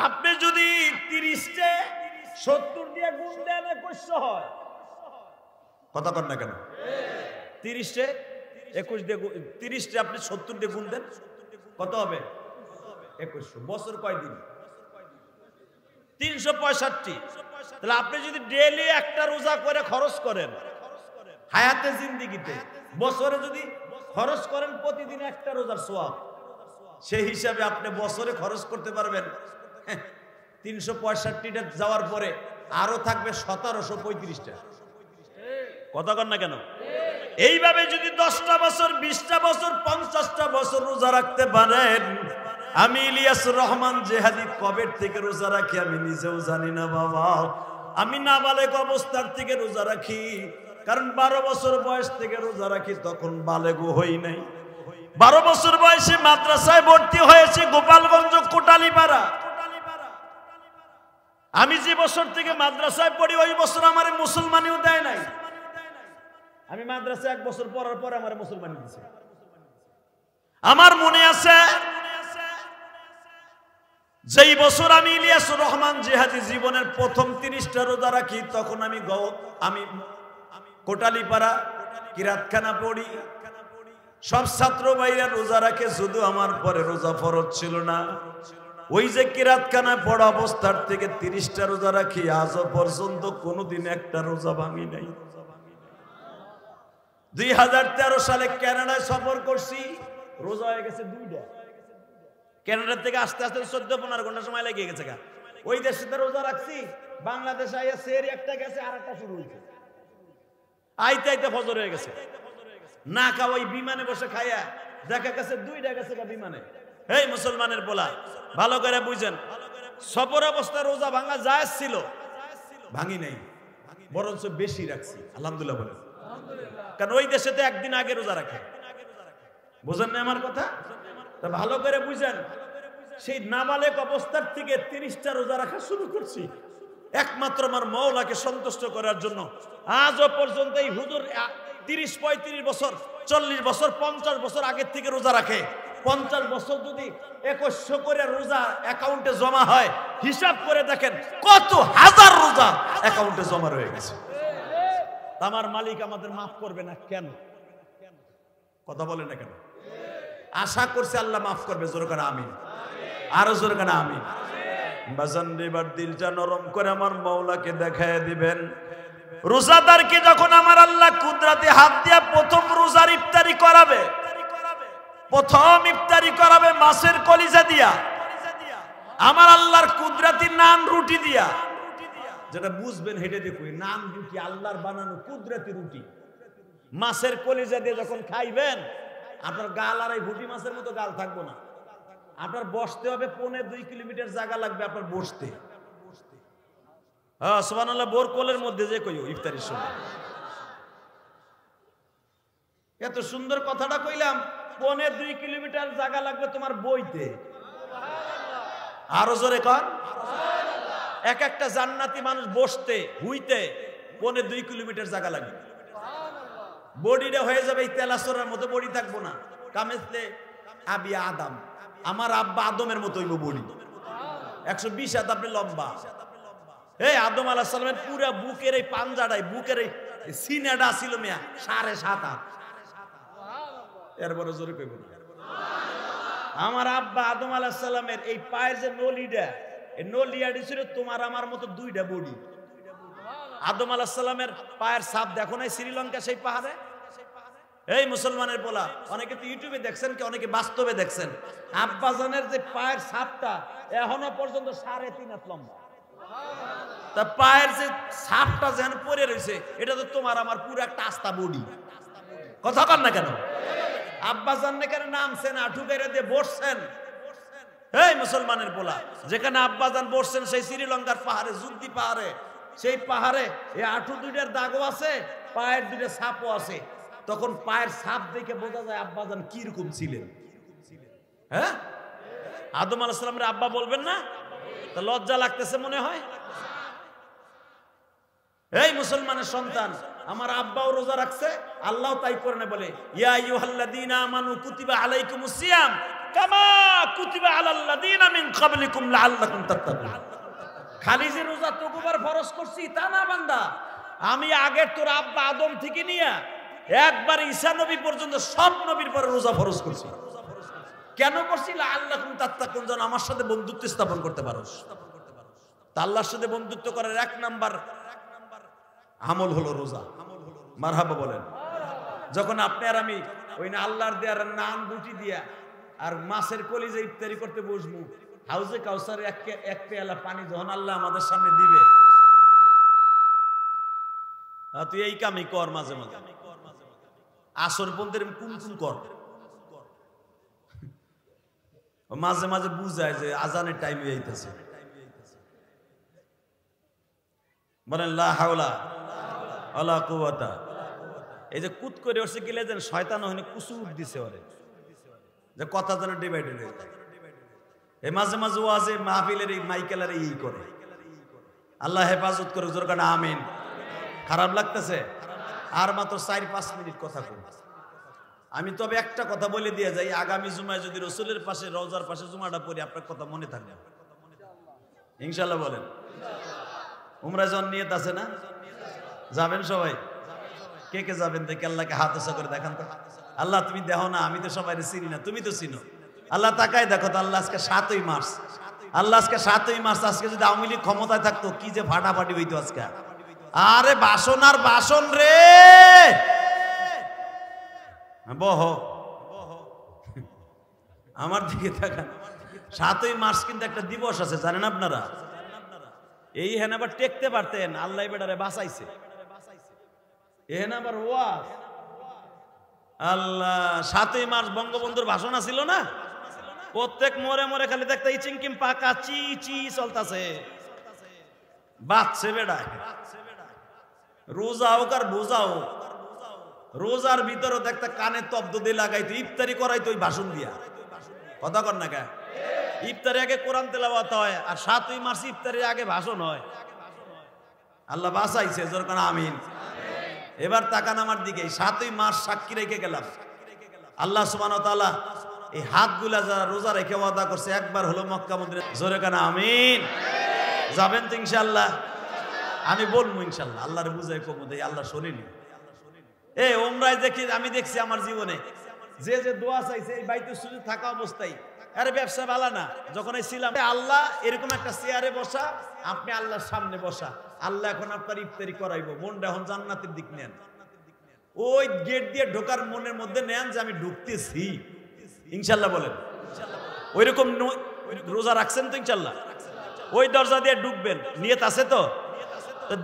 আপনি যদি 30 70 দিয়ে গুণ দেন 2100 হয়। কথা কর না কেন? 30 21 দিয়ে 30 আপনি 70 দিয়ে গুণ দেন, কত হবে? 2100। বছর কয় দিন? 365। তাহলে আপনি যদি ডেইলি একটা রোজা করে খরচ করেন হায়াতে জিন্দেগিতে, বছরে যদি খরচ করেন প্রতিদিন একটা রোজার সওয়াব, সেই হিসাবে আপনি বছরে খরচ করতে পারবেন 365টা যাওয়ার পরে আরো থাকবে 1735টা। কথা কন না কেন? এইভাবে যদি 10টা বছর, 20টা বছর, 50টা বছর রোজা রাখতে পারেন, আমি ইলিয়াসুর রহমান জেহাদি কবে থেকে রোজা রাখি আমি নিজেও জানি না বাবা। আমি নাবালেগ অবস্থার থেকে রোজা রাখি, কারণ 12 বছর বয়স থেকে রোজা রাখি, তখন বালেগও হই নাই। 12 বছর বয়সে মাদ্রাসায় ভর্তি হয়েছে গোপালগঞ্জ কোটালীপাড়া। আমি যে বছর থেকে মাদ্রাসায় পড়ি ওই বছর আমার মুসলমানিও দেয় নাই। আমি মাদ্রাসায় 1 বছর পড়ার পরে আমার মুসলমানি দিয়েছে। আমার মনে আছে যেই বছর আমি ইলিয়াসুর রহমান জিহাদি জীবনের প্রথম 30টা রোজা রাখি, তখন আমি কোটালীপাড়া কিরাতখানা পড়ি। সব ছাত্র ভাইরা রোজা রাখে, শুধু আমার পরে রোজা ফরজ ছিল না। ওই যে কিরাতখানায় পড়া অবস্থার থেকে 30টা রোজা রাখি, আজও পর্যন্ত কোনোদিন একটা রোজা ভাঙি নাই। 2013 সালে কানাডায় সফর করছি, রোজা হয়ে গেছে 2টা। কানাডা থেকে আস্তে আস্তে 14-15 ঘন্টা সময় লেগে গেছে। ওই দেশে রোজা রাখছি, বাংলাদেশে আইয়া সেরি একটা গেছে, আর একটা শুরু হয়েছে। আইতে আইতে ফজর হয়ে গেছে। না খাওয়াই বিমানে বসে খাইয়া দেখা গেছে 2টা গেছে বিমানে। এই মুসলমানের পোলা, ভালো করে বুঝেন, সফর অবস্থা রোজা ভাঙা জায়েজ ছিল, ভাঙি নাই, বরঞ্চ বেশি রাখছি। আলহামদুলিল্লাহ বলেন। কারণ ওই দেশে তো একদিন আগে রোজা রাখে। বুঝেন না আমার কথা? তা ভালো করে বুঝেন, সেই নাবালেগ অবস্থার থেকে 30টা রোজা রাখা শুরু করছি একমাত্র আমার মওলাকে সন্তুষ্ট করার জন্য। আজও পর্যন্ত এই হুজুর 30-35 বছর, 40 বছর, 50 বছর আগের থেকে রোজা রাখে। 50 বছর যদি 2100 করে রোজা অ্যাকাউন্টে জমা হয়, হিসাব করে দেখেন কত হাজার রোজা অ্যাকাউন্টে জমা রয়ে গেছে। আমার মালিক আমাদের মাফ করবে না কেন? কথা বলে না কেন? আশা করছে আল্লাহ মাফ করবে। জোরে করে আমিন, আরো জোরে করে আমিন। বাজান এবার দিলটা নরম করে আমার মওলাকে দেখায় দিবেন। রোজাদারকে যখন আমার আল্লাহ কুদরতে হাত দিয়া প্রথম রোজার ইফতারি করাবে, প্রথম ইফতারি করাবে মাছের কলিজা দিয়া, আমার আল্লাহর কুদরতি নান রুটি দিয়া। যেটা বুঝবেন হেঁটে দেখুন, নান রুটি আল্লাহর বানানো কুদরতি রুটি, মাছের কলিজা দিয়ে যখন খাইবেন, আপনার গাল আর এই ভুটি মাছের মতো গাল থাকবো না। আপনার বসতে হবে 1.5-2 কিলোমিটার জায়গা লাগবে আপনার বসতে। হ্যাঁ সুবহানাল্লাহ। বোরকলের মধ্যে যে কইও ইফতারির সময় এত সুন্দর কথাটা কইলাম, 1.5-2 কিলোমিটার জায়গা লাগবে তোমার বইতে। আরো জোরে কর। এক একটা জান্নাতি মানুষ বসতে হুইতে 1.5-2 কিলোমিটার জায়গা লাগবে। বডিটা হয়ে যাবে এই তেলাসরের মতো, বডি থাকবো না। কামেসলে আবি আদম, আমার আব্বা আদমের মতো হইব বডি। 120 হাত আপনি লম্বা। এই আদম আলাইহিস সালামের পুরা বুকের এই পাঞ্জাটাই, বুকের এই সিনাটা ছিল মিয়া 7.5 হাত। এরপরে জোরে কইব না। আমার আব্বা আদম আলাইহিস সালামের এই পায়ের যে নলিটা, এই নলিয়াটি ছিল তোমার আমার মতো 2টা বডি। আদম আলাইহিস সালামের পায়ের ছাপ দেখো নাই শ্রীলঙ্কা সেই পাহাড়ে? এই মুসলমানের পোলা, অনেকে তো ইউটিউবে দেখছেন, কি অনেকে বাস্তবে দেখছেন। আব্বাজানের যে পায়ের ছাপটা এখনো পর্যন্ত 3.5 হাত লম্বা। তা পায়ের যে ছাপটা যেন পড়ে রয়েছে, এটা তো তোমার আমার পুরো একটা আস্তা বডি। কথা কন না কেন? আব্বাজান কেন নামছেন, আঠু বেড়ে দিয়ে বসছেন। এই মুসলমানের পোলা, যেখানে আব্বাজান বসছেন সেই শ্রীলঙ্কার পাহাড়ে, যুদ্ধি পাহাড়ে, সেই পাহাড়ে এই আঠু 2টার দাগও আছে, পায়ের 2টা ছাপও আছে। তখন পায়ের ছাপ দেখে বোঝা যায় আব্বাজান কি রকম ছিলেন। হ্যাঁ, আদম আলাইহিস সালামের আব্বা বলবেন না? তা লজ্জা লাগতেছে মনে হয়। এই মুসলমানের সন্তান, আমার আব্বাও রোজা রাখছে, আল্লাহ তাই করে না বলে, ইয়া আইয়ুহাল্লাযীনা আমানু কুতিবা আলাইকুমুস সিয়াম কামা কুতিবা আলাল্লাযীনা মিন ক্বাবলিকুম লাআল্লাকুম তাত্তাকুন। খালি যে রোজা তোকুবার ফরজ করছি তা না বান্দা, আমি আগের তোর আব্বা আদম থেকে নিয়ে একবার ঈসা নবী পর্যন্ত সব নবীর পরে রোজা ফরজ করছি। কেন করছি? লাআল্লাকুম তাত্তাকুন, যেন আমার সাথে বন্ধুত্ব স্থাপন করতে পারোস। তা আল্লাহর সাথে বন্ধুত্ব করার 1 নাম্বার আমল হলো রোজা। মারহাবা বলেন। যখন আপনি আর আমি ওই না আল্লাহর দেয়ার নান রুটি দিয়া আর মাছের কলিজা ইফতারি করতে বসবো, হাউজে কাউসারে এক পেয়ালা পানি যখন আল্লাহ আমাদের সামনে দিবে, তুই এই কামই কর মাঝে মাঝে, আসর পন্থের কোন কোন কর, মাঝে মাঝে বুঝায় যে আজানের টাইম হয়ে যাইতেছে। বলেন লা হাওলা ওয়ালা কুওয়াতা। এই যে কুত করে উঠছে গেলে যেন শয়তান ওখানে কুসুর দিছে ওরে, যে কথা যেন ডিভাইডেড হয়ে যায়। এই মাঝে মাঝে ওয়াজে মাহফিলের এই মাইকেলের এই করে, আল্লাহ হেফাজত করে জোর কারণে আমিন। খারাপ লাগতেছে? আর মাত্র 4-5 মিনিট কথা কই। আমি তবে একটা কথা বলে দিয়ে যাই, আগামী জুমায় যদি রসুলের পাশে রওজার পাশে জুমাটা পড়ি, আপনার কথা মনে থাকবে ইনশাল্লাহ। বলেন উমরা জন নিয়ত আছে না? যাবেন সবাই? কে কে যাবেন দেখে আল্লাহকে হাত উঁচা করে দেখান তো। আল্লাহ তুমি দেখো না, আমি তো সবাই চিনি না, তুমি তো চিনো। আল্লাহ তাকায় দেখো তো। আল্লাহ আজকে 7ই মার্চ, আল্লাহ আজকে 7ই মার্চ। আজকে যদি আওয়ামী লীগ ক্ষমতায় থাকতো কি যে ফাটাফাটি হইতো আজকে। আরে বাসন আর বাসন রে, বহ আমার দিকে তাকান। 7ই মার্চ কিন্তু একটা দিবস আছে, জানেন আপনারা? এই হেন আবার টেকতে পারতেন, আল্লাহ বেটারে বাঁচাইছে। এহেন আবার ওয়াজ আল্লাহ। 7ই মার্চ বঙ্গবন্ধুর ভাষণ ছিল না? প্রত্যেক মোড়ে মোড়ে খালি দেখতে চিংকিম পাকা চি চি চলতেছে, বাচ্চে বেড়ায়। রোজা হোক আর বোঝা হোক, রোজার ভিতরে দেখতে কানে তব্দ দিয়ে লাগাইতো, ইফতারি করাইতো ওই ভাষণ দিয়া। কথা কর না কে? ইফতারি আগে কোরআন তেলাওয়াত হয়, আর 7ই মার্চ ইফতারির আগে ভাষণ হয়। আল্লাহ বাঁচাইছে, জোর করে আমিন। এবার তাকান আমার দিকে। 7ই মার্চ সাক্ষী রেখে গেলাম, আল্লাহ সুবহানাহু ওয়া তাআলা এই হাতগুলা যারা রোজা রেখে ওয়াদা করছে, একবার হলো মক্কা মদিনা, জোরে কানা আমিন। যাবেন তো ইনশাআল্লাহ? আমি বলবো ইনশাআল্লাহ, আল্লাহর বুঝাই কবু দেই, আল্লাহ শোনেনি। এই ওমরায় দেখি, আমি দেখছি আমার জীবনে যে যে দোয়া চাইছে এই বাইতে সুযোগ থাকা অবস্থায়, আরে ব্যবসা ভালো না, যখন ছিলাম আল্লাহ এরকম একটা চেয়ারে বসা, আপনি আল্লাহর সামনে বসা, আল্লাহ এখন আপনার ইফতারি করাইবো, মনটা এখন জান্নাতের দিক নেন। ওই গেট দিয়ে ঢোকার মনের মধ্যে নেন যে আমি ঢুকতেছি ইনশাল্লাহ। বলেন ওইরকম রোজা রাখছেন তো ইনশাল্লাহ? ওই দরজা দিয়ে ঢুকবেন, নিয়ত আছে তো?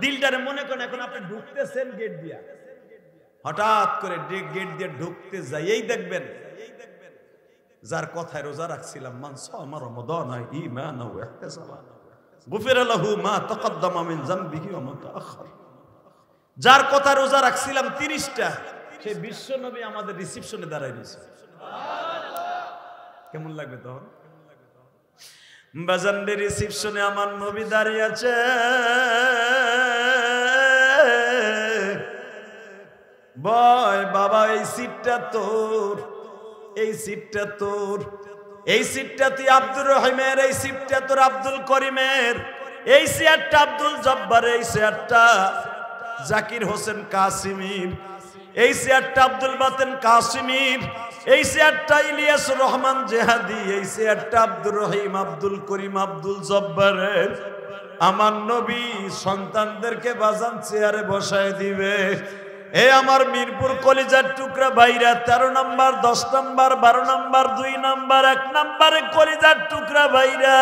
দিলটারে মনে করেন এখন আপনি ঢুকতেছেন গেট দিয়া। হঠাৎ করে গেট দিয়ে ঢুকতে যাইয়েই দেখবেন যার কথায় রোজা রাখছিলাম, মান সামা রমাদানা ঈমানান ওয়া ইহতিসাবান গুফিরা লাহু মা তাকাদ্দামা মিন যামবিহি ওয়া মা তাআখার। যার কথা রোজা রাখছিলাম 30টা, সেই বিশ্ব নবী আমাদের রিসিপশনে দাঁড়ায় রয়েছে। কেমন লাগবে তখন? বাজানদের রিসিপশনে আমার নবী দাঁড়িয়ে আছে। বয় বাবা, এই সিটটা তোর, এই সিটটা তোর, এই সিটটা তুই আব্দুর রহিমের, এই সিটটা তোর আব্দুল করিমের, এই চেয়ারটা আব্দুল জব্বার, এই চেয়ারটা জাকির হোসেন কাসিমির, এই চেয়ারটা আব্দুল বাতেন কাসিমির, এই চেয়ারটা ইলিয়াস রহমান জেহাদি, এই চেয়ারটা আব্দুর রহিম, আব্দুল করিম, আব্দুল জব্বারের। আমার নবী সন্তানদেরকে বাজান চেয়ারে বসায় দিবে। এ আমার মিরপুর কলিজার টুকরা ভাইরা, 13 নম্বর, 10 নম্বর, 12 নম্বর, 2 নম্বর, 1 নম্বরে কলিজার টুকরা ভাইরা,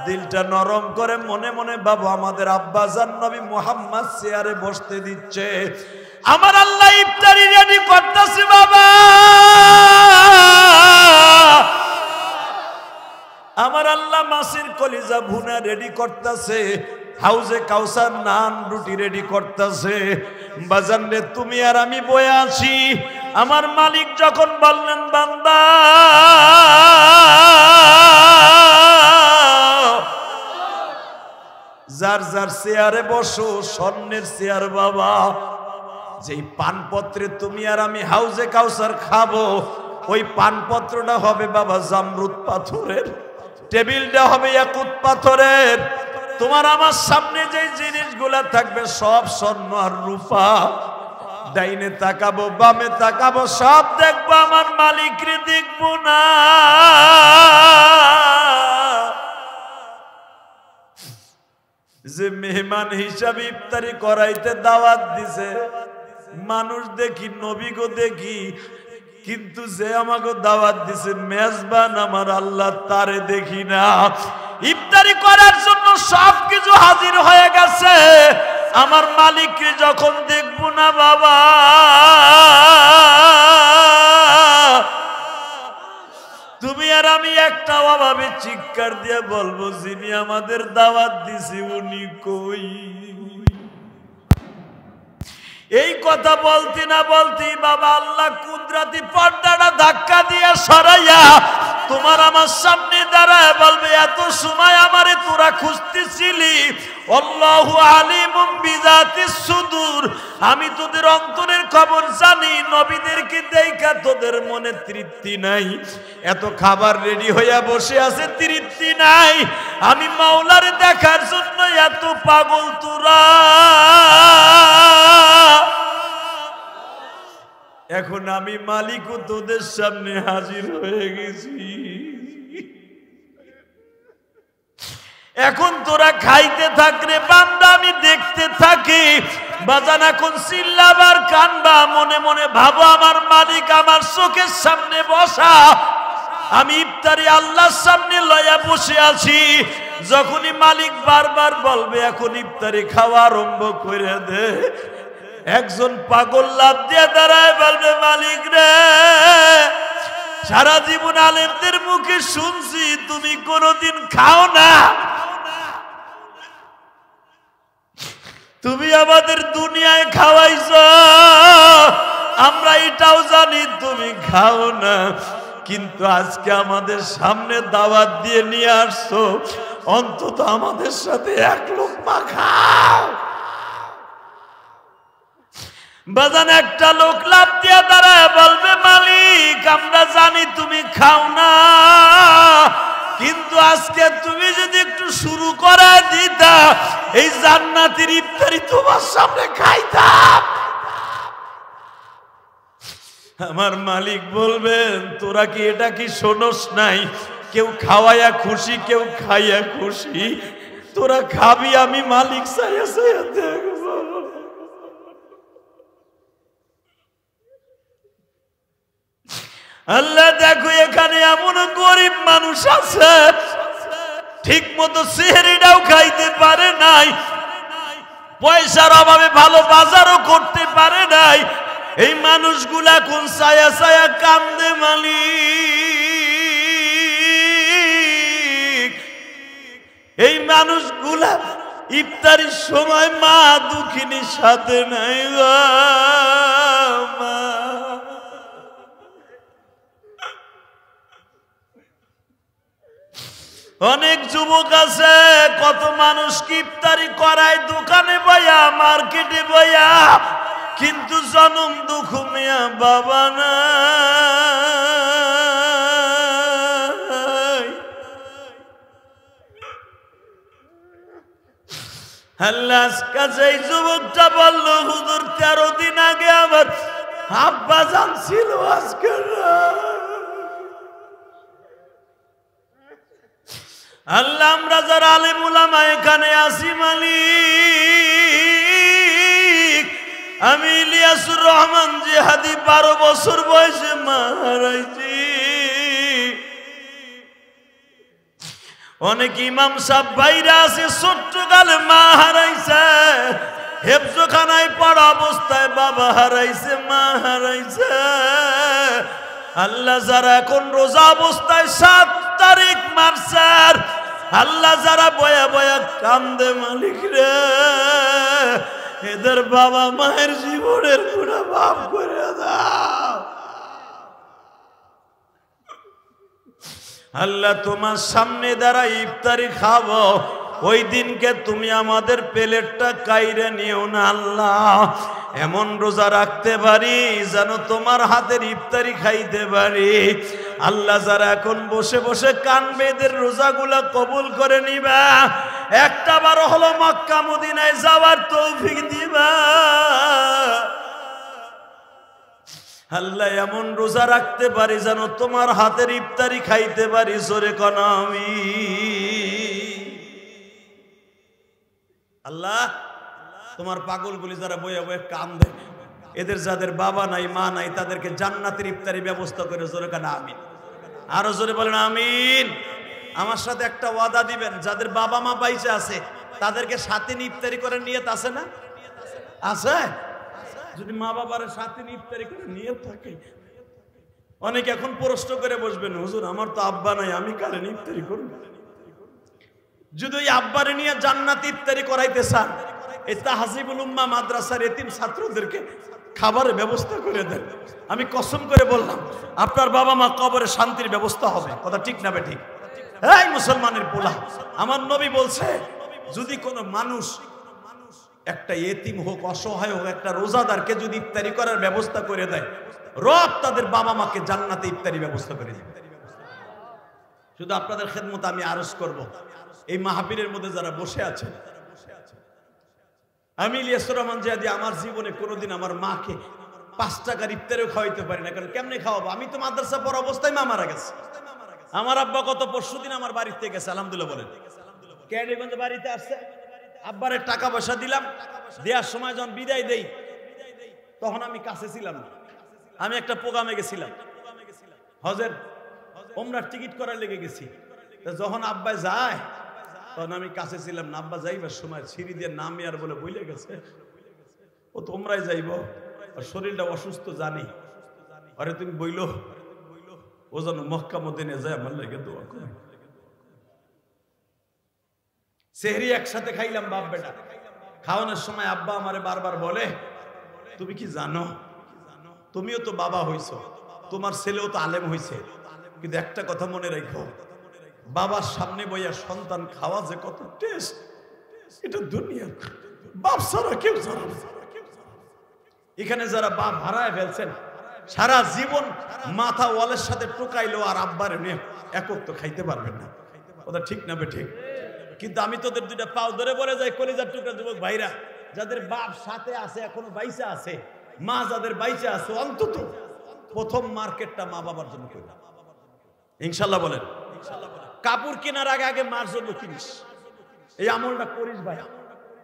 দিলটা নরম করে মনে মনে বাবু, আমাদের আব্বাজান নবী মুহাম্মদ চেয়ারে বসতে দিচ্ছে। আমার আল্লাহ ইফতারি রেডি করতেছে বাবা, আমার আল্লাহ মাছের কলিজা ভুনা রেডি করতেছে, হাউজে কাউসার নান রুটি রেডি করতেছে। বাজান রে, তুমি আর আমি বয়ে আছি। আমার মালিক যখন বললেন বান্দা যার যার চেয়ারে বসো, স্বর্ণের চেয়ার বাবা, যেই পানপত্রে তুমি আর আমি হাউজে কাউসার খাবো, ওই পানপত্রটা হবে বাবা জামরুদ পাথরের, টেবিলটা হবে ইয়াকুত পাথরের। তোমার আমার সামনে যে জিনিসগুলা থাকবে সব স্বর্ণ আর রূপা। ডাইনে তাকাবো, বামে তাকাবো, সব দেখবো, আমার মালিকরে দেখবো না। যে মেহমান হিসাবে ইফতারি করাইতে দাওয়াত দিছে, মানুষ দেখি, নবী গো দেখি, কিন্তু যে আমাকে দাওয়াত দিছে মেজবান আমার আল্লাহ তারে দেখি না। ইফতারি করার জন্য সবকিছু হাজির হয়ে গেছে, আমার মালিককে যখন দেখবো না বাবা, তুমি আর আমি একটা অভাবে চিৎকার দিয়ে বলবো যিনি আমাদের দাওয়াত দিছে উনি কই। এই কথা বলতে না বলতেই বাবা আল্লাহ কুদরতি পর্দাটা ধাক্কা দিয়ে সরাইয়া তোমার আমার সামনে দাঁড়ায় বলবে এত সময় আমারে তোরা খুঁজতেছিলি, আল্লাহু আলিমুম বিযাতিস সুদূর, আমি তোদের অন্তরের খবর জানি। নবীদেরকে দেখা তোদের মনে তৃপ্তি নাই, এত খাবার রেডি হইয়া বসে আছে তৃপ্তি নাই, আমি মাওলারে দেখার জন্য এত পাগল তোরা। এখন আমি মালিকও তোদের সামনে হাজির হয়ে গেছি, এখন তোরা খাইতে থাক রে বান্দা, আমি দেখতে থাকি। বাজান এখন চিল্লাবার কানবা, মনে মনে ভাবো আমার মালিক আমার চোখের সামনে বসা, আমি ইফতারি আল্লাহর সামনে লয়া বসে আছি। যখনই মালিক বারবার বলবে এখন ইফতারি খাওয়া আরম্ভ করে দে, একজন পাগল লাফ দিয়ে দাঁড়ায় বলবে মালিক রে, সারা জীবন আলেমদের মুখে শুনছি তুমি কোনোদিন খাও না, তুমি আমাদের দুনিয়ায় খাওয়াইছ, আমরা এটাও জানি তুমি খাও না, কিন্তু আজকে আমাদের সামনে দাওয়াত দিয়ে নিয়ে আসছো, অন্তত আমাদের সাথে এক লোকমা খাও। বাজান একটা লোক লাফ দিয়ে দাঁড়ায় বলবে মালিক আমরা জানি তুমি খাও না, কিন্তু আজকে তুমি যদি একটু শুরু করে দিতা এই জান্নাতের ইফতারি তোমার সামনে খাইতাম। আমার মালিক বলবেন তোরা কি এটা কি শোনস নাই, কেউ খাওয়াইয়া খুশি কেউ খাইয়া খুশি, তোরা খাবি আমি মালিক চাইয়া চাইয়া দেখবো। আল্লাহ দেখো এখানে এমন গরিব মানুষ আছে ঠিক মতো সেহরিটাও খাইতে পারে নাই, পয়সার অভাবে ভালো বাজারও করতে পারে নাই, এই মানুষগুলা কোন ছায়া ছায়া কান্দে মালিক। এই মানুষগুলা ইফতারির সময় মা দুঃখিনীর সাথে নাই গো মা। অনেক যুবক আছে কত মানুষ ইফতারি করায় দোকানে বইয়া মার্কেটে বইয়া, কিন্তু জনম দুঃখ মিয়া বাবা না। আল্লাহ কাছে এই যুবকটা বলল হুজুর 13 দিন আগে আমার আব্বা জান ছিল আজকে আল্লাহ আমরা যারা আলেম উলামা এখানে আসি মালিক, আমি ইলিয়াসুর রহমান জিহাদি 12 বছর বয়সে মা হারাইছি। অনেক ইমাম সাহেব ভাইরা আছে ছোট্টকালে মা হারাইছে, হেফজখানায় পড়া অবস্থায় বাবা হারাইছে মা হারাইছে। আল্লাহ যারা এখন রোজা অবস্থায় 7 তারিখ মার্চার, আল্লাহ যারা বয়া বয়া কান্দে মালিক রে, এদের বাবা মায়ের জীবনের পুরা মাফ করে দাও। আল্লাহ তোমার সামনে দ্বারা ইফতারি খাবো, ওই দিনকে তুমি আমাদের প্লেটটা কাইরে নিও না আল্লাহ, এমন রোজা রাখতে পারি যেন তোমার হাতের ইফতারি খাইতে পারি। আল্লাহ যারা এখন বসে বসে কানবে এদের রোজাগুলা কবুল করে নিবা, একটা বার হলো মক্কা মদিনায় যাওয়ার তৌফিক দিবা। আল্লাহ এমন রোজা রাখতে পারি যেন তোমার হাতের ইফতারি খাইতে পারি, জোরে কোন আমিন। আল্লাহ তোমার পাগলগুলি যারা বইয়া বইয়া কান্দে এদের যাদের বাবা নাই মা নাই তাদেরকে জান্নাতের ইফতারি ব্যবস্থা করে জোরে কান আমিন। আরো জোরে বলেন আমিন। আমার সাথে একটা ওয়াদা দিবেন, যাদের বাবা মা বাইচে আছে তাদেরকে সাথে নিয়ে ইফতারি করে নিয়ত আছে না? আছে? যদি মা বাবার সাথে নিয়ে ইফতারি করে নিয়ত থাকে, অনেকে এখন প্রশ্ন করে বসবেন, হুজুর আমার তো আব্বা নাই, আমি কারে নিয়ে ইফতারি করব? যদি ওই আব্বারে নিয়ে জান্নাতে ইফতারি করাইতে চান, এই তাহজিবুল উম্মাহ মাদ্রাসার এতিম ছাত্রদেরকে খাবারের ব্যবস্থা করে দেন। আমি কসম করে বললাম, আপনার বাবা মা কবরে শান্তির ব্যবস্থা হবে। কথা ঠিক না বে ঠিক? এই মুসলমানের পোলা, আমার নবী বলছে, যদি কোনো মানুষ একটা এতিম হোক, অসহায় হোক, একটা রোজাদারকে যদি ইফতারি করার ব্যবস্থা করে দেয়, রব তাদের বাবা মাকে জান্নাতে ইফতারি ব্যবস্থা করে দেবে। শুধু আপনাদের খেদমত আমি আরজ করব, এই মাহফিলের মধ্যে যারা বসে আছেন, আমি ইলিয়াসুর রহমান জিহাদি আমার জীবনে কোনোদিন আমার মাকে 5 টাকার ইফতারিও খাওয়াইতে পারি না। কারণ কেমনে খাওয়াবো? আমি তো মাদ্রাসা পড়া অবস্থায় মা মারা গেছে। আমার আব্বা গত পরশুদিন আমার বাড়িতে গেছে, আলহামদুলিল্লাহ বলেন। ক্যান্ডিগঞ্জ বাড়িতে আসছে, আব্বারে টাকা পয়সা দিলাম, দেওয়ার সময় যখন বিদায় দেই তখন আমি কাছে ছিলাম না, আমি একটা প্রোগ্রামে গেছিলাম, হজের ওমরার টিকিট করার লেগে গেছি। যখন আব্বা যায় তখন আমি কাছে ছিলাম না। আব্বা যাইবার সময় সিঁড়ি দিয়ে নামে আর বলে বইলে গেছে, ও তোমরাই যাইব, আর শরীরটা অসুস্থ জানি, আরে তুমি বইলো ও যেন মক্কা মদিনে যায় আমার লেগে দোয়া করে। সেহরি একসাথে খাইলাম বাপ বেটা। খাওয়ানোর সময় আব্বা আমারে বারবার বলে, তুমি কি জানো, তুমিও তো বাবা হইছো, তোমার ছেলেও তো আলেম হইছে, কিন্তু একটা কথা মনে রাখো, বাবার সামনে বইয়া সন্তান খাওয়া যে কত টেস্ট, এটা দুনিয়ার বাপ ছাড়া কেউ জানে না। এখানে যারা বাপ হারায় ফেলছেন, সারা জীবন মাথা ওয়ালের সাথে টোকাইলো আর আব্বারে নিয়ে একক তো খাইতে পারবেন না। ওটা ঠিক না বে ঠিক? কিন্তু আমি তোদের দুইটা পাও ধরে বলে যাই, কলিজার টুকরা যুবক ভাইরা, যাদের বাপ সাথে আছে, এখনো বাইচা আছে, মা যাদের বাইচা আছে, অন্তত প্রথম মার্কেটটা মা বাবার জন্য করি, ইনশাল্লাহ বলেন। কাপড় কেনার আগে আগে মার জন্য কিনিস, এই আমলটা করিস ভাই,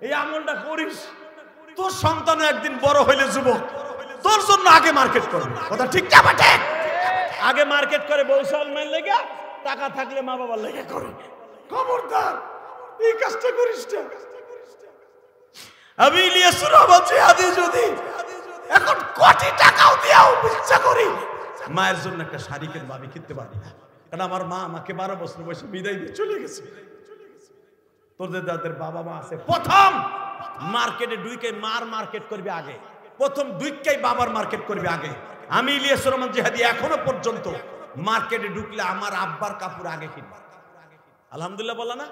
এই আমলটা করিস। তোর সন্তান একদিন বড় হইলে যুবক, তোর জন্য আগে মার্কেট করবে। কথা ঠিক না বটে? আগে মার্কেট করে বৌসাল মাইল লেগে, টাকা থাকলে মা বাবার লেগে করে। খবরদার এই কাজটা করিস না। আমি ইলিয়াসুর রহমান জিহাদি যদি এখন কোটি টাকাও দিয়াও ইচ্ছা করি মায়ের জন্য একটা শাড়ি কিনবো, আমি কিনতে পারি না, কারণ আমার মা আমাকে 12 বছর বয়সে বিদায় দিয়ে চলে গেছে। তোদের যাদের বাবা মা আছে, প্রথম মার্কেটে ঢুকে মার মার্কেট করবে আগে, প্রথম ঢুকেই বাবার মার্কেট করবে আগে। আমি ইলিয়াসুর রহমান জিহাদি এখনো পর্যন্ত মার্কেটে ঢুকলে আমার আব্বার কাপড় আগে কিনবো। আলহামদুলিল্লাহ বলা না?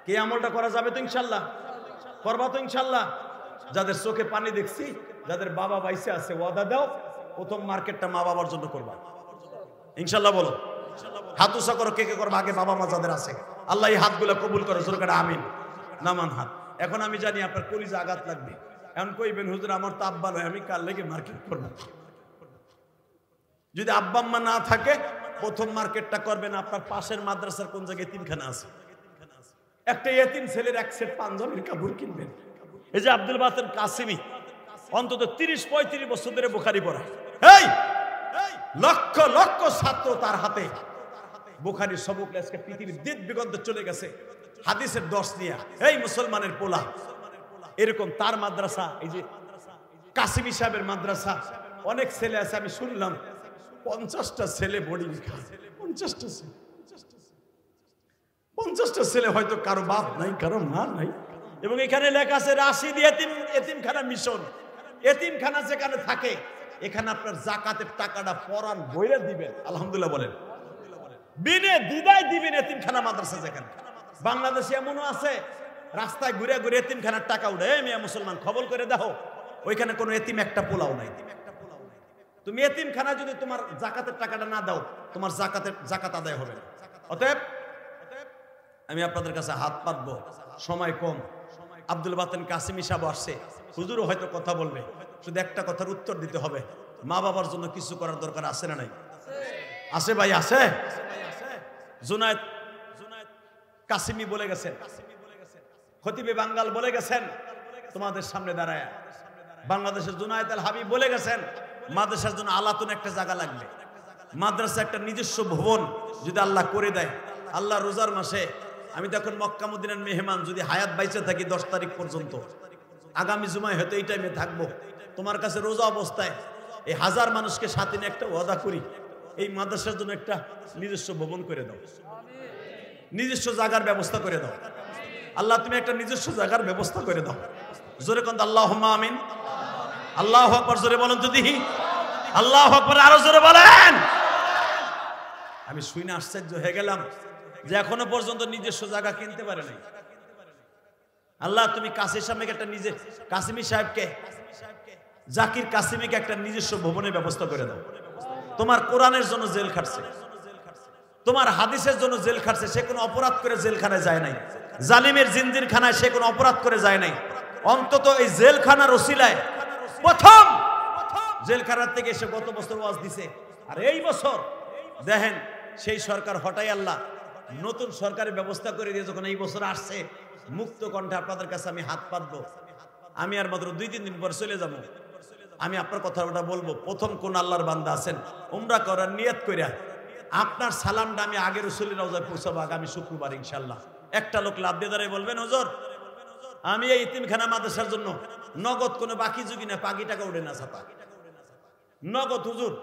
কে আমলটা করা যাবে তো ইনশাল্লাহ? করবা তো ইনশাল্লাহ? যাদের চোখে পানি দেখছি, যাদের বাবা বাইসে আছে, ওয়াদা দাও প্রথম মার্কেটটা মা বাবার জন্য করবা ইনশাল্লাহ। বলো হাত উঁচা করো, কে কে করবা আগে বাবা মা যাদের আছে। আল্লাহ এই হাতগুলো কবুল করে, জোর করে আমিন। নামান হাত। এখন আমি জানি আপনার কলিজা আঘাত লাগবে, এখন কইবেন হুজুর আমার তো আব্বা নয়, আমি কার লেগে মার্কেট করবো? যদি আব্বা আম্মা না থাকে, প্রথম মার্কেটটা করবেন আপনার পাশের মাদ্রাসার কোন জায়গায় এতিমখানা আছে, একটা এতিম ছেলের এক সেট পাঞ্জাবির কাপড় কিনবেন। এই যে আব্দুল বাতেন কাসিমি অন্তত 30-35 বছর ধরে বুখারী পড়ায়, এই লক্ষ লক্ষ ছাত্র তার হাতে বুখারীর সবক আজকে পৃথিবীর দিক দিগন্তে চলে গেছে হাদিসের দর্শ নিয়ে। এই মুসলমানের পোলা, এরকম তার মাদ্রাসা, এই যে কাসিমি সাহেবের মাদ্রাসা, অনেক ছেলে আছে, আমি শুনলাম 50টা ছেলে বোর্ডিং খায়। 50টা ছেলে, হয়তো কারো বাপ নাই, কারো মা নাই, এবং এখানে লেখা আছে রাশিদ এতিমখানা মিশন। এতিমখানা যেখানে থাকে, এখানে আপনার যাকাতের টাকাটা পরান বইরে দিবেন, আলহামদুলিল্লাহ বলেন, বিনে দ্বিধায় দিবেন। এতিমখানা মাদ্রাসা যেখানে, বাংলাদেশে এমনও আছে রাস্তায় ঘুরে ঘুরে এতিমখানার টাকা উঠে। মিয়া মুসলমান খবর করে দেখো, ওইখানে কোনো এতিম একটা পোলাও নাই। তুমি এতিমখানা যদি তোমার যাকাতের টাকাটা না দাও, তোমার যাকাত আদায় হবে না। অতএব আমি আপনাদের কাছে হাত পাতবো, সময় কম। আব্দুল বাতেন কাসিমি সাহেব আসছে, হুজুরও হয়তো কথা বলবে, শুধু একটা কথার উত্তর দিতে হবে, মা বাবার জন্য কিছু করার দরকার আছে না নাই? আছে ভাই, আছে। জুনায়েদ কাসিমি বলে গেছেন, খতিবে বাঙ্গাল বলে গেছেন তোমাদের সামনে দাঁড়ায়, বাংলাদেশের জুনায়েদ আল হাবিব বলে গেছেন মাদ্রাসার জন্য আলাতুন একটা জায়গা লাগবে, মাদ্রাসা একটা নিজস্ব ভবন যদি আল্লাহ করে দেয়। আল্লাহ রোজার মাসে আমি তখন মক্কা মদিনার মেহমান, যদি হায়াত বাইচে থাকি 10 তারিখ পর্যন্ত, আগামী জুমায় হয়তো এই টাইমে থাকবো, তোমার কাছে রোজা অবস্থায় এই 1000 মানুষকে সাথে নিয়ে একটা ওয়াদা করি, এই মাদ্রাসার জন্য একটা নিজস্ব ভবন করে দাও, নিজস্ব জায়গার ব্যবস্থা করে দাও। আল্লাহ তুমি একটা নিজস্ব জায়গার ব্যবস্থা করে দাও। জোরে কোন আল্লাহুম্মা আমিন। আল্লাহু আকবার জোরে বলেন তো দেখি, আল্লাহু আকবার আরো জোরে বলেন। আমি শুনে আশ্চর্য হয়ে গেলাম যে এখনো পর্যন্ত নিজস্ব জায়গা কিনতে পারে নাই। আল্লাহ তুমি কাসিম সাহেবকে একটা কাসিমি সাহেবকে, জাকির কাসিমিকে একটা নিজস্ব ভবনের ব্যবস্থা করে দাও। তোমার কোরআনের জন্য জেল খাটছে, তোমার হাদিসের জন্য জেল খাটছে, সে কোনো অপরাধ করে জেলখানায় যায় নাই, জালিমের জিনজিরখানায় সে কোনো অপরাধ করে যায় নাই। অন্তত এই জেলখানার ওসিলায় প্রথম জেলখানার থেকে এসে গত বছর ওয়াজ দিছে, আর এই বছর দেখেন সেই সরকার হটাই আল্লাহ নতুন সরকারের ব্যবস্থা করে দিয়ে যখন এই বছর আসছে, মুক্ত কণ্ঠে আপনাদের কাছে আমি হাত পাতবো। আমি আর মাত্র 2-3 দিন পর চলে যাব। আমি আপনার কথাটা বলবো, প্রথম কোন আল্লাহর বান্দা আছেন উমরা করার নিয়ত কইরা আপনার সালামটা আমি আগের রসুলের রওজায় পৌঁছাবো আগামী শুক্রবার ইনশাআল্লাহ। একটা লোক লাভ দিয়ে দাঁড়িয়ে বলবেন, হুজুর আমি এই ইতিমখানা মাদ্রাসার জন্য নগদ কোনো বাকি যুগি না, পাকি টাকা উঠে না ছাপা নগদ, হুজুর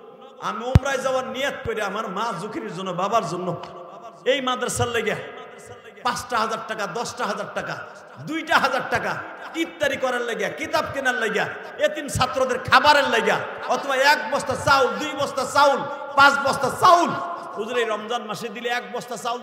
আমি উমরায় যাওয়ার নিয়ত করে আমার মা জুখির জন্য, বাবার জন্য এই মাদ্রাসার লেগে 5,000 টাকা, 10,000 টাকা, 2,000 টাকা ইফতারি করার লেগে, কিতাব কেনার লেগে, এতিম ছাত্রদের খাবারের লেগে, অথবা 1 বস্তা চাউল, 2 বস্তা চাউল, 5 বস্তা চাউল, হুজুর এই রমজান মাসে দিলে 1 বস্তা চাউল